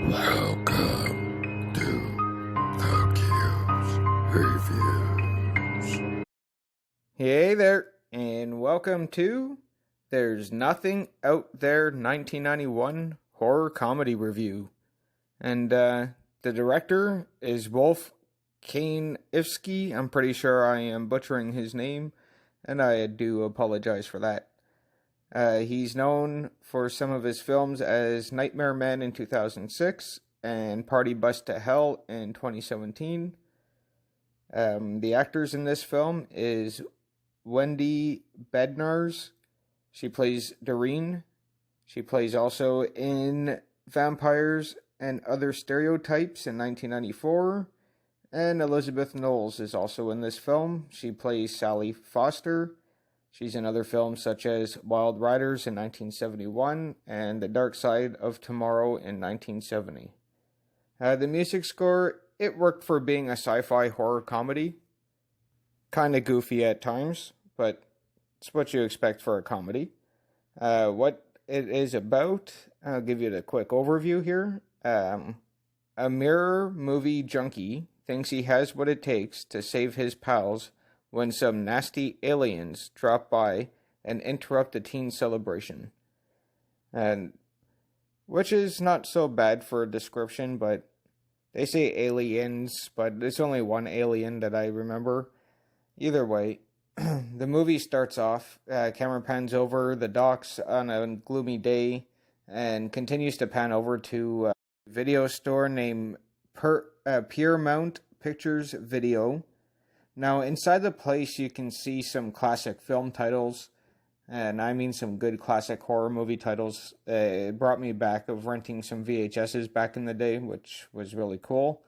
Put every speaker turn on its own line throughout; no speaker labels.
Welcome to the Q's Reviews.
Hey there, and welcome to There's Nothing Out There 1991 Horror Comedy Review. And the director is Wolf Kainifsky. I'm pretty sure I am butchering his name, and I do apologize for that. He's known for some of his films as Nightmare Man in 2006 and Party Bus to Hell in 2017. The actors in this film is Wendy Bednarz. She plays Doreen. She plays also in Vampires and Other Stereotypes in 1994. And Elizabeth Knowles is also in this film. She plays Sally Foster. She's in other films such as Wild Riders in 1971 and The Dark Side of Tomorrow in 1970. The music score, it worked for being a sci-fi horror comedy. Kind of goofy at times, but it's what you expect for a comedy. What it is about, I'll give you the quick overview here. A mirror movie junkie thinks he has what it takes to save his pals when some nasty aliens drop by and interrupt the teen celebration. And which is not so bad for a description, but they say aliens, but it's only one alien that I remember. Either way, the movie starts off, camera pans over the docks on a gloomy day and continues to pan over to a video store named Piermount Pictures Video. Now, inside the place, you can see some classic film titles, and I mean some good classic horror movie titles. It brought me back of renting some VHSs back in the day, which was really cool.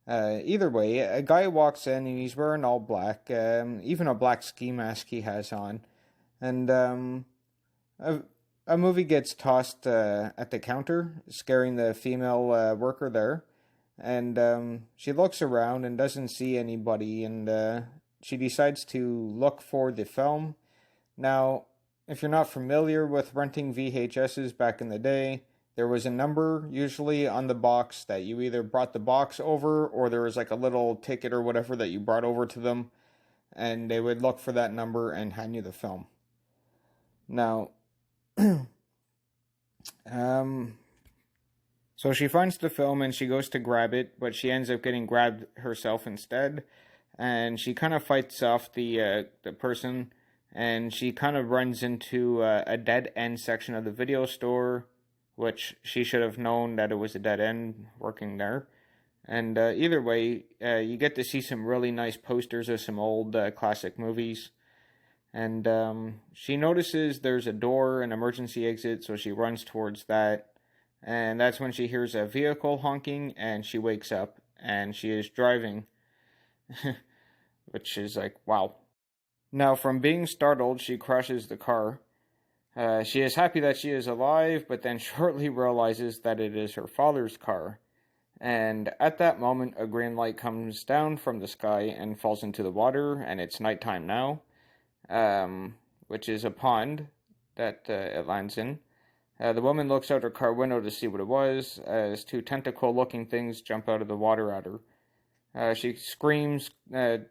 Either way, a guy walks in and he's wearing all black, even a black ski mask he has on. And a movie gets tossed at the counter, scaring the female worker there. And she looks around and doesn't see anybody, and she decides to look for the film. Now, if you're not familiar with renting VHSs back in the day, there was a number usually on the box that you either brought the box over or there was like a little ticket or whatever that you brought over to them, and they would look for that number and hand you the film. Now, so she finds the film and she goes to grab it, but she ends up getting grabbed herself instead, and she kind of fights off the person, and she kind of runs into a dead end section of the video store, which she should have known that it was a dead end working there. And either way, you get to see some really nice posters of some old classic movies. And she notices there's a door, an emergency exit, so she runs towards that. And that's when she hears a vehicle honking, and she wakes up, and she is driving. Which is like, wow. Now, from being startled, she crashes the car. She is happy that she is alive, but then shortly realizes that it is her father's car. And at that moment, a green light comes down from the sky and falls into the water, and it's nighttime now, which is a pond that it lands in. The woman looks out her car window to see what it was, as two tentacle-looking things jump out of the water at her. She screams,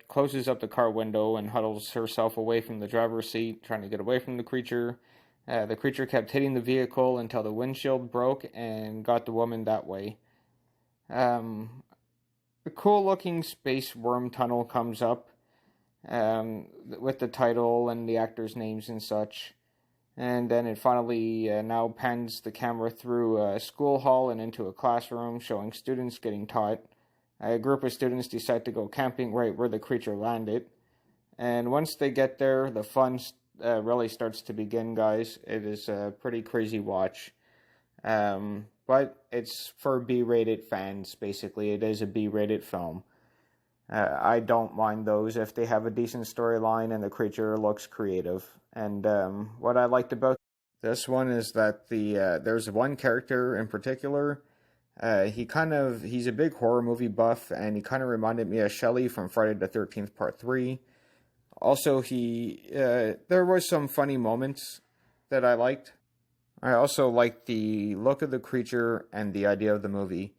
closes up the car window, and huddles herself away from the driver's seat, trying to get away from the creature. The creature kept hitting the vehicle until the windshield broke and got the woman that way. A cool-looking space worm tunnel comes up with the title and the actors' names and such. And then it finally now pans the camera through a school hall and into a classroom, showing students getting taught. A group of students decide to go camping right where the creature landed. And once they get there, the fun really starts to begin, guys. It is a pretty crazy watch. But it's for B-rated fans, basically. It is a B-rated film. I don't mind those if they have a decent storyline and the creature looks creative. And what I liked about this one is that there's one character in particular. He's a big horror movie buff, and he kind of reminded me of Shelley from Friday the 13th Part 3. Also, there was some funny moments that I liked. I also like the look of the creature and the idea of the movie.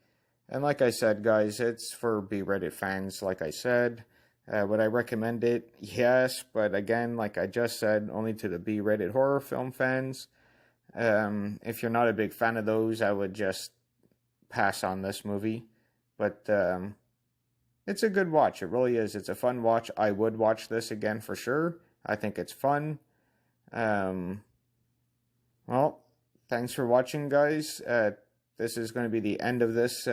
And like I said, guys, it's for B-rated fans, like I said. Would I recommend it? Yes, but again, like I just said, only to the B-rated horror film fans. If you're not a big fan of those, I would just pass on this movie. But it's a good watch. It really is. It's a fun watch. I would watch this again for sure. I think it's fun. Well, thanks for watching, guys. This is going to be the end of this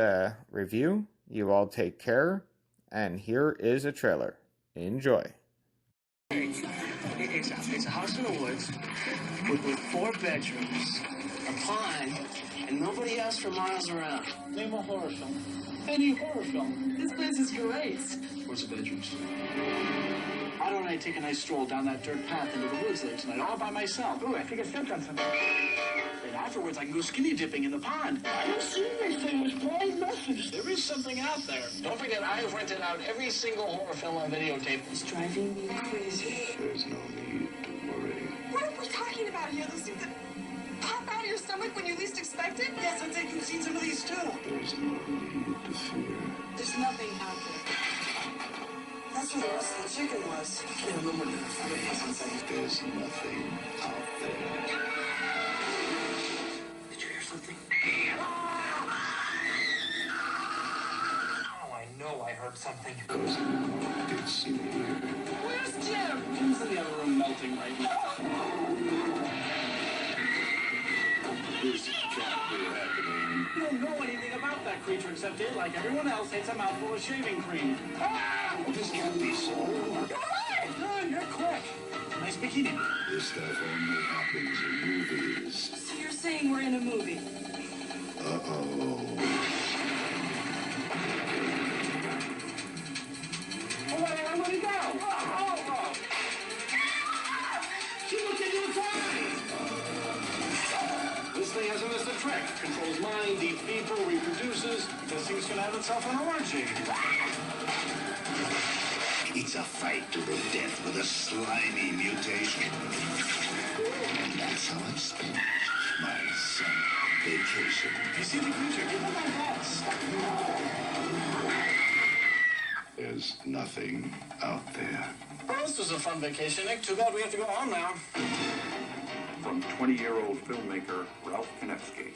review. You all take care. And here is a trailer. Enjoy.
It's a house in the woods with 4 bedrooms, a pond, and nobody else for miles around. Name a horror film. Any horror film. This place is great. Where's the bedrooms? Why don't I take a nice stroll down that dirt path into the woods later tonight, all by myself? Ooh, I think I stepped on something. And afterwards, I can go skinny dipping in the pond. I don't see anything. There's blind message. There is something out there. Don't forget, I have rented out every single horror film on videotape. It's driving me crazy.
There's no need to worry.
What are we talking about here? Those things that pop out of your stomach when you least expect it?
Yes, I think you've seen some of these too.
There's no need to fear.
There's nothing out there.
That's where the rest of the chicken was. I can't remember the
There's nothing out there.
Did you hear something? Oh, I know I heard something.
Because it's in here.
Where's Jim? Jim's in the other room melting right now.
This can't be happening.
You don't know anything about that creature except it, like everyone else, hates a mouthful of shaving cream. Ah!
This can't be so.
No, you're quick. Nice bikini.
This stuff only happens in movies.
So you're saying we're in a movie?
Uh-oh.
Oh, wait, where'd he go? Oh. She looked into its eyes. This thing hasn't missed a trick. Controls mind, eats people, reproduces. This thing's gonna have itself an orgy.
It's a fight to the death with a slimy mutation. And that's how I spent my summer vacation.
You see the creature? Give him my boss.
There's nothing out there.
Well, this was a fun vacation, Nick. Too bad we have to go home now.
From 20-year-old filmmaker Ralph Konevsky.